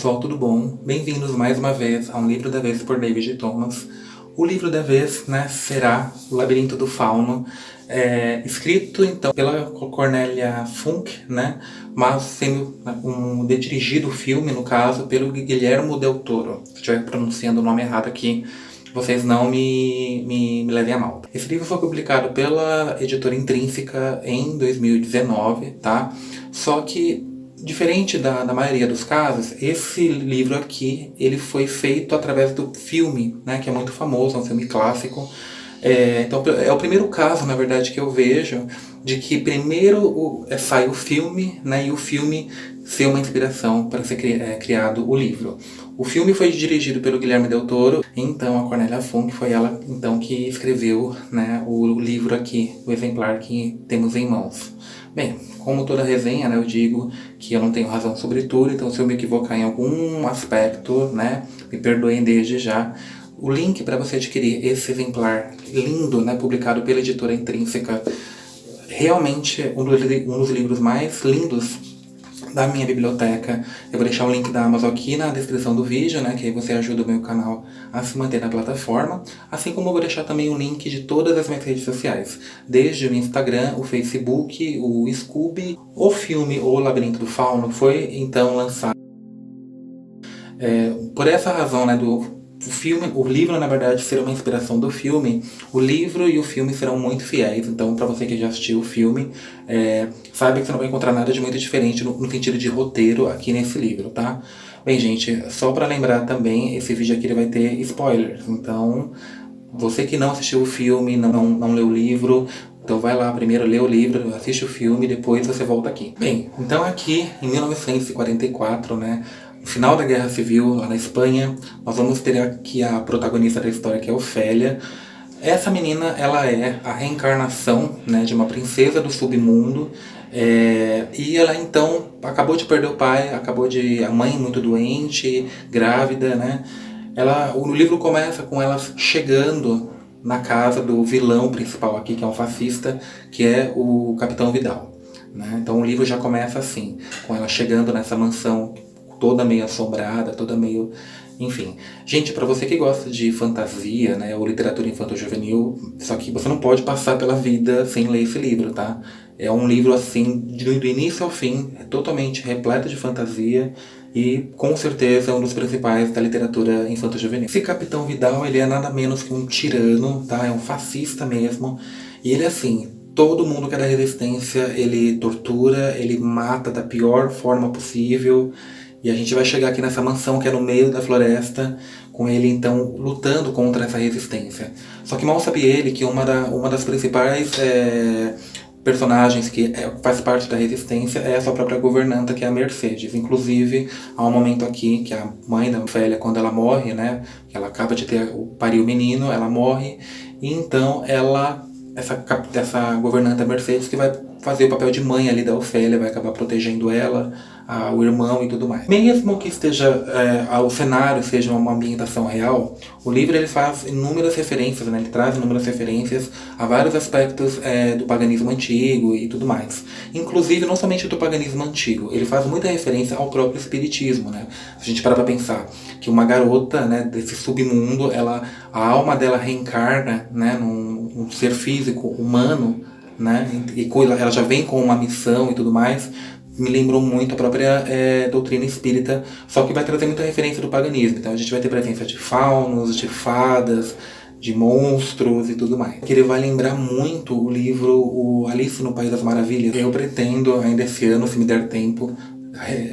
pessoal, tudo bom? Bem-vindos mais uma vez a um livro da vez por David Thomas. O livro da vez, né, será O Labirinto do Fauno, escrito então pela Cornélia Funk, né, mas sendo dirigido o filme, no caso, pelo Guillermo del Toro. Se eu estiver pronunciando o nome errado aqui, vocês não me levem a mal. Esse livro foi publicado pela editora Intrínseca em 2019, tá? Só que, diferente da maioria dos casos, esse livro aqui, ele foi feito através do filme, né? Que é muito famoso, é um filme clássico. Então é o primeiro caso, na verdade, que eu vejo de que primeiro sai o filme, né, e o filme ser uma inspiração para ser criado o livro. O filme foi dirigido pelo Guilherme Del Toro, então a Cornélia Funk foi ela então que escreveu, né, o livro aqui, o exemplar que temos em mãos. Bem, como toda resenha, né, eu digo que eu não tenho razão sobre tudo, então se eu me equivocar em algum aspecto, né, me perdoem desde já. O link para você adquirir esse exemplar lindo, né, publicado pela editora Intrínseca, realmente um dos livros mais lindos da minha biblioteca. Eu vou deixar o link da Amazon aqui na descrição do vídeo, né, que aí você ajuda o meu canal a se manter na plataforma, assim como eu vou deixar também o link de todas as minhas redes sociais, desde o Instagram, o Facebook, o Scooby. O filme O Labirinto do Fauno foi então lançado por essa razão, né, o livro, na verdade, será uma inspiração do filme. O livro e o filme serão muito fiéis, então para você que já assistiu o filme, sabe que você não vai encontrar nada de muito diferente no sentido de roteiro aqui nesse livro, tá? Bem, gente, só para lembrar também, esse vídeo aqui ele vai ter spoilers, então você que não assistiu o filme, não leu o livro, então vai lá primeiro, lê o livro, assiste o filme, depois você volta aqui. Bem, então aqui em 1944, né, no final da Guerra Civil, lá na Espanha, nós vamos ter aqui a protagonista da história, que é Ofélia. Essa menina, ela é a reencarnação, né, de uma princesa do submundo, e ela então acabou de perder o pai, a mãe muito doente, grávida, né. O livro começa com ela chegando na casa do vilão principal aqui, que é um fascista, que é o Capitão Vidal, né. Então o livro já começa assim, com ela chegando nessa mansão toda meio assombrada, toda meio... Enfim. Gente, pra você que gosta de fantasia, né, ou literatura infanto-juvenil, só que você não pode passar pela vida sem ler esse livro, tá? É um livro, assim, do início ao fim, totalmente repleto de fantasia e, com certeza, é um dos principais da literatura infanto-juvenil. Esse Capitão Vidal, ele é nada menos que um tirano, tá? É um fascista mesmo. E ele, assim, todo mundo que é da resistência, ele tortura, ele mata da pior forma possível. E a gente vai chegar aqui nessa mansão que é no meio da floresta, com ele então lutando contra essa resistência. Só que mal sabe ele que uma das principais personagens que faz parte da resistência é a sua própria governanta, que é a Mercedes. Inclusive, há um momento aqui que a mãe da Ofélia, quando ela morre, né, que ela acaba de parir o menino, ela morre, e então essa governanta Mercedes que vai fazer o papel de mãe ali da Ofélia, vai acabar protegendo ela, o irmão e tudo mais. Mesmo que o cenário seja uma ambientação real, o livro ele faz inúmeras referências, né? Ele traz inúmeras referências a vários aspectos do paganismo antigo e tudo mais. Inclusive, não somente do paganismo antigo, ele faz muita referência ao próprio espiritismo, né? Se a gente parar pra pensar que uma garota, né, desse submundo, a alma dela reencarna, né, num ser físico humano, né, e ela já vem com uma missão e tudo mais. Me lembrou muito a própria doutrina espírita, só que vai trazer muita referência do paganismo. Então a gente vai ter presença de faunos, de fadas, de monstros e tudo mais. Que ele vai lembrar muito o livro O Alice no País das Maravilhas. Eu pretendo ainda esse ano, se me der tempo,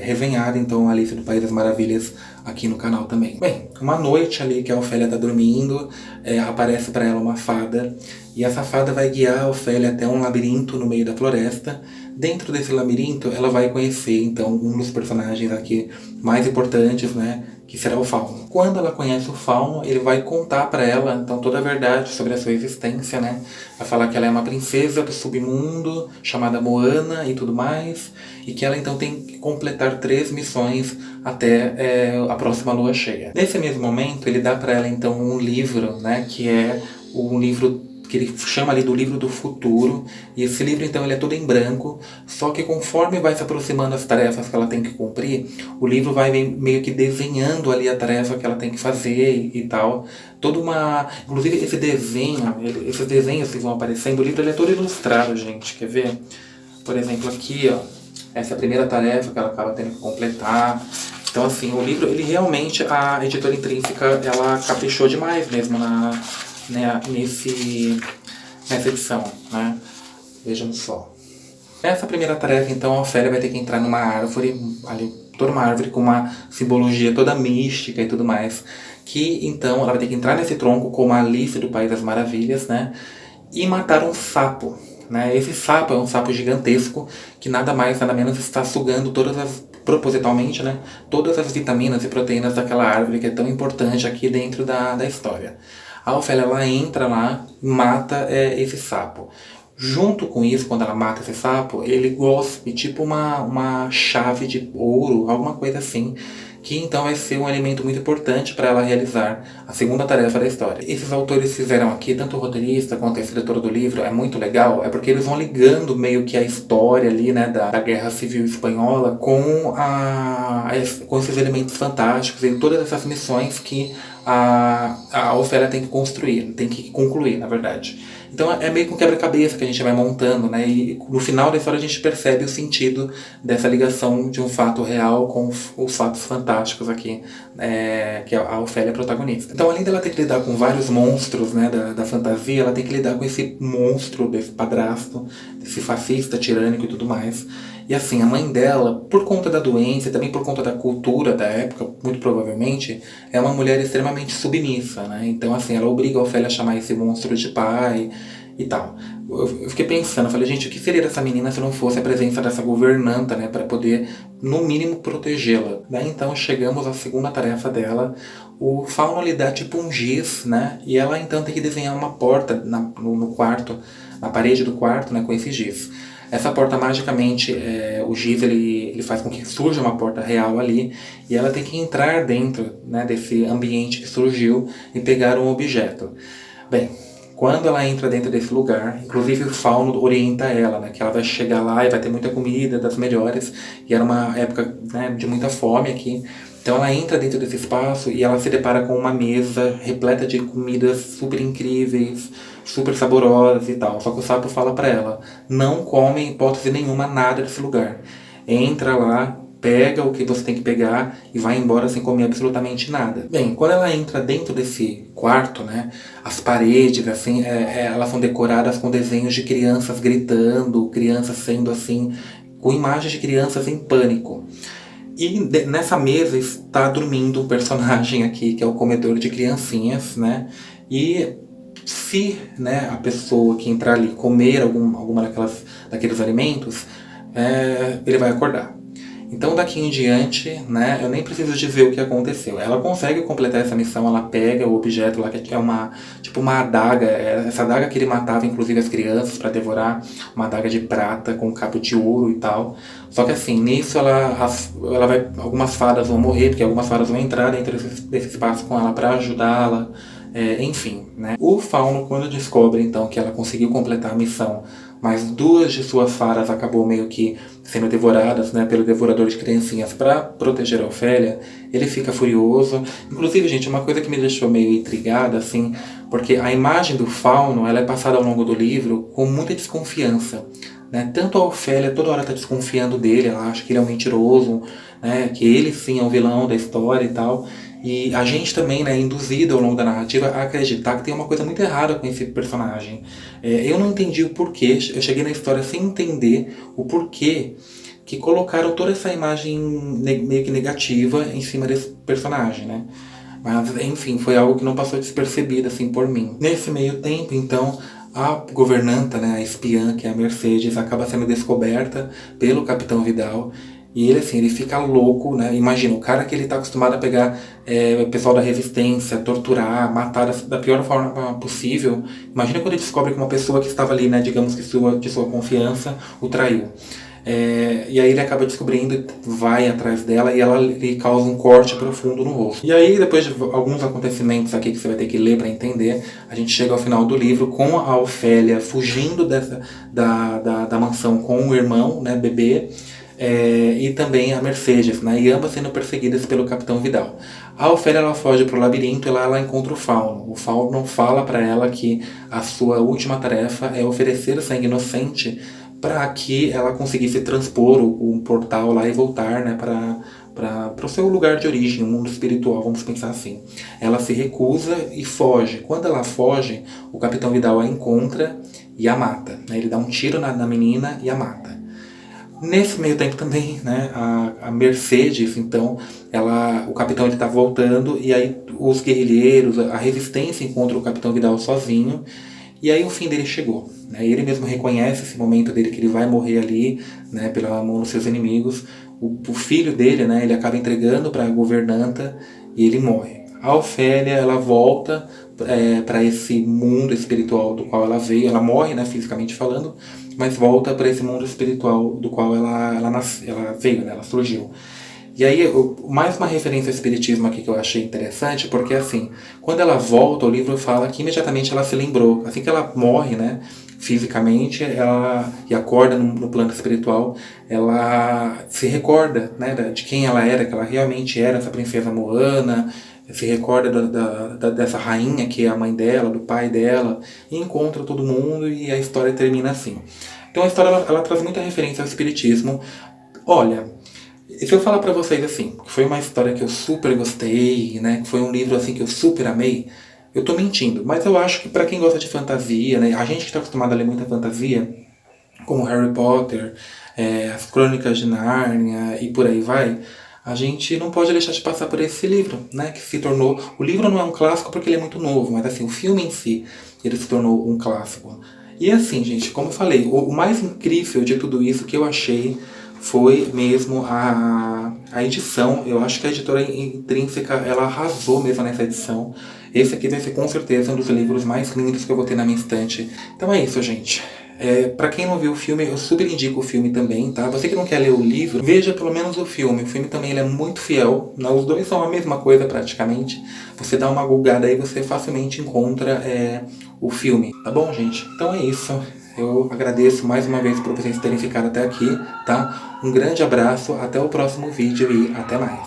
resenhar então Alice no País das Maravilhas aqui no canal também. Bem, uma noite ali que a Ofélia tá dormindo, aparece para ela uma fada, e essa fada vai guiar a Ofélia até um labirinto no meio da floresta. Dentro desse labirinto ela vai conhecer então um dos personagens aqui mais importantes, né, que será o Fauno. Quando ela conhece o Fauno, ele vai contar para ela então toda a verdade sobre a sua existência, né? Vai falar que ela é uma princesa do submundo, chamada Moana e tudo mais, e que ela então tem que completar 3 missões até a próxima lua cheia. Nesse mesmo momento, ele dá para ela então um livro, né, que é um livro que ele chama ali do livro do futuro, e esse livro então ele é todo em branco, só que conforme vai se aproximando as tarefas que ela tem que cumprir, o livro vai meio que desenhando ali a tarefa que ela tem que fazer e tal, toda uma... Inclusive esse desenho, esses desenhos que vão aparecendo, o livro ele é todo ilustrado, gente, quer ver? Por exemplo aqui, ó, essa é a primeira tarefa que ela acaba tendo que completar. Então assim, o livro, ele realmente, a editora Intrínseca, ela caprichou demais mesmo nessa edição, né? Vejam só. Nessa primeira tarefa, então, a Ofélia vai ter que entrar numa árvore, ali, toda uma árvore com uma simbologia toda mística e tudo mais, que, então, ela vai ter que entrar nesse tronco como a Alice do País das Maravilhas, né? E matar um sapo, né? Esse sapo é um sapo gigantesco que nada mais, nada menos está sugando propositalmente, né? Todas as vitaminas e proteínas daquela árvore que é tão importante aqui dentro da história. A Ofélia, ela entra lá e mata esse sapo. Junto com isso, quando ela mata esse sapo, ele gospe tipo uma chave de ouro, alguma coisa assim, que então vai ser um elemento muito importante para ela realizar a segunda tarefa da história. Esses autores fizeram aqui, tanto o roteirista quanto a escritora do livro, é muito legal, é porque eles vão ligando meio que a história ali, né, da Guerra Civil Espanhola com esses elementos fantásticos e todas essas missões que a Ofélia tem que construir, tem que concluir, na verdade. Então é meio que um quebra-cabeça que a gente vai montando, né? E no final da história a gente percebe o sentido dessa ligação de um fato real com os fatos fantásticos aqui, que a Ofélia é protagonista. Então, além dela ter que lidar com vários monstros, né, da fantasia, ela tem que lidar com esse monstro, desse padrasto, desse fascista tirânico e tudo mais. E assim, a mãe dela, por conta da doença e também por conta da cultura da época, muito provavelmente, é uma mulher extremamente submissa, né? Então assim, ela obriga a Ofélia a chamar esse monstro de pai e tal. Eu fiquei pensando, falei, gente, o que seria dessa menina se não fosse a presença dessa governanta, né? Para poder, no mínimo, protegê-la. Daí então chegamos à segunda tarefa dela. O Fauno lhe dá tipo um giz, né? E ela então tem que desenhar uma porta no quarto, na parede do quarto, né? Com esse giz. Essa porta, magicamente, o giz ele faz com que surja uma porta real ali, e ela tem que entrar dentro, né, desse ambiente que surgiu e pegar um objeto. Bem, quando ela entra dentro desse lugar, inclusive o Fauno orienta ela, né, que ela vai chegar lá e vai ter muita comida, das melhores, e era uma época, né, de muita fome aqui. Então ela entra dentro desse espaço e ela se depara com uma mesa repleta de comidas super incríveis, super saborosas e tal. Só que o sapo fala pra ela, não come em hipótese nenhuma nada desse lugar. Entra lá, pega o que você tem que pegar e vai embora sem comer absolutamente nada. Bem, quando ela entra dentro desse quarto, né, as paredes, assim, elas são decoradas com desenhos de crianças gritando, crianças sendo assim, com imagens de crianças em pânico. E nessa mesa está dormindo um personagem aqui, que é o comedor de criancinhas, né? E se, né, a pessoa que entrar ali comer alguma daqueles alimentos, ele vai acordar. Então daqui em diante, né, eu nem preciso dizer o que aconteceu. Ela consegue completar essa missão, ela pega o objeto lá, que é uma adaga, essa adaga que ele matava inclusive as crianças para devorar, uma adaga de prata com cabo de ouro e tal. Só que assim, nisso algumas fadas vão morrer, porque algumas fadas vão entrar dentro desse espaço com ela para ajudá-la. Enfim, né? O Fauno, quando descobre então que ela conseguiu completar a missão, mas duas de suas fadas acabou meio que sendo devoradas, né, pelo devorador de criancinhas para proteger a Ofélia, ele fica furioso. Inclusive, gente, uma coisa que me deixou meio intrigada, assim, porque a imagem do Fauno, ela é passada ao longo do livro com muita desconfiança, né? Tanto a Ofélia toda hora está desconfiando dele, ela acha que ele é um mentiroso, né, que ele sim é o vilão da história e tal. E a gente também, né, é induzido ao longo da narrativa a acreditar que tem uma coisa muito errada com esse personagem. Eu não entendi o porquê, eu cheguei na história sem entender o porquê que colocaram toda essa imagem meio que negativa em cima desse personagem, né? Mas, enfim, foi algo que não passou despercebido, assim, por mim. Nesse meio tempo, então, a governanta, né, a espiã, que é a Mercedes, acaba sendo descoberta pelo Capitão Vidal. E ele, assim, ele fica louco, né? Imagina, o cara que ele tá acostumado a pegar o pessoal da resistência, torturar, matar da pior forma possível. Imagina quando ele descobre que uma pessoa que estava ali, né, digamos que de sua confiança, o traiu. E aí ele acaba descobrindo, vai atrás dela e ela lhe causa um corte profundo no rosto. E aí, depois de alguns acontecimentos aqui que você vai ter que ler para entender, a gente chega ao final do livro com a Ofélia fugindo da mansão com o irmão, né, bebê, e também a Mercedes, né, e ambas sendo perseguidas pelo Capitão Vidal. A Ofélia ela foge para o labirinto e lá ela encontra o Fauno. O Fauno fala para ela que a sua última tarefa é oferecer sangue inocente para que ela conseguisse transpor um portal lá e voltar, né, para o seu lugar de origem, o mundo espiritual, vamos pensar assim. Ela se recusa e foge. Quando ela foge, o Capitão Vidal a encontra e a mata, né? Ele dá um tiro na menina e a mata. Nesse meio tempo também, né, a Mercedes, então, o capitão está voltando e aí os guerrilheiros, a resistência encontra o Capitão Vidal sozinho e aí o fim dele chegou. Né, ele mesmo reconhece esse momento dele que ele vai morrer ali, né, pela mão dos seus inimigos. O filho dele, né, ele acaba entregando para a governanta e ele morre. A Ofélia, ela volta para esse mundo espiritual do qual ela veio. Ela morre, né, fisicamente falando, mas volta para esse mundo espiritual do qual ela veio, né, ela surgiu. E aí, mais uma referência ao espiritismo aqui que eu achei interessante, porque assim, quando ela volta, o livro fala que imediatamente ela se lembrou. Assim que ela morre, né, fisicamente, e acorda no plano espiritual, ela se recorda, né, de quem ela era, que ela realmente era essa princesa Moana, se recorda dessa rainha que é a mãe dela, do pai dela, e encontra todo mundo e a história termina assim. Então a história ela traz muita referência ao espiritismo. Olha, se eu falar pra vocês assim, que foi uma história que eu super gostei, né, que foi um livro assim que eu super amei, eu tô mentindo, mas eu acho que pra quem gosta de fantasia, né, a gente que tá acostumado a ler muita fantasia, como Harry Potter, as Crônicas de Nárnia e por aí vai, a gente não pode deixar de passar por esse livro, né, que se tornou... O livro não é um clássico porque ele é muito novo, mas assim, o filme em si, ele se tornou um clássico. E assim, gente, como eu falei, o mais incrível de tudo isso que eu achei foi mesmo a edição. Eu acho que a editora Intrínseca, ela arrasou mesmo nessa edição. Esse aqui vai ser com certeza um dos livros mais lindos que eu vou ter na minha estante. Então é isso, gente. Pra quem não viu o filme, eu super indico o filme também, tá? Você que não quer ler o livro, veja pelo menos o filme. O filme também ele é muito fiel, né? Os dois são a mesma coisa praticamente. Você dá uma googada aí, você facilmente encontra o filme, tá bom, gente? Então é isso. Eu agradeço mais uma vez por vocês terem ficado até aqui, tá? Um grande abraço, até o próximo vídeo e até mais.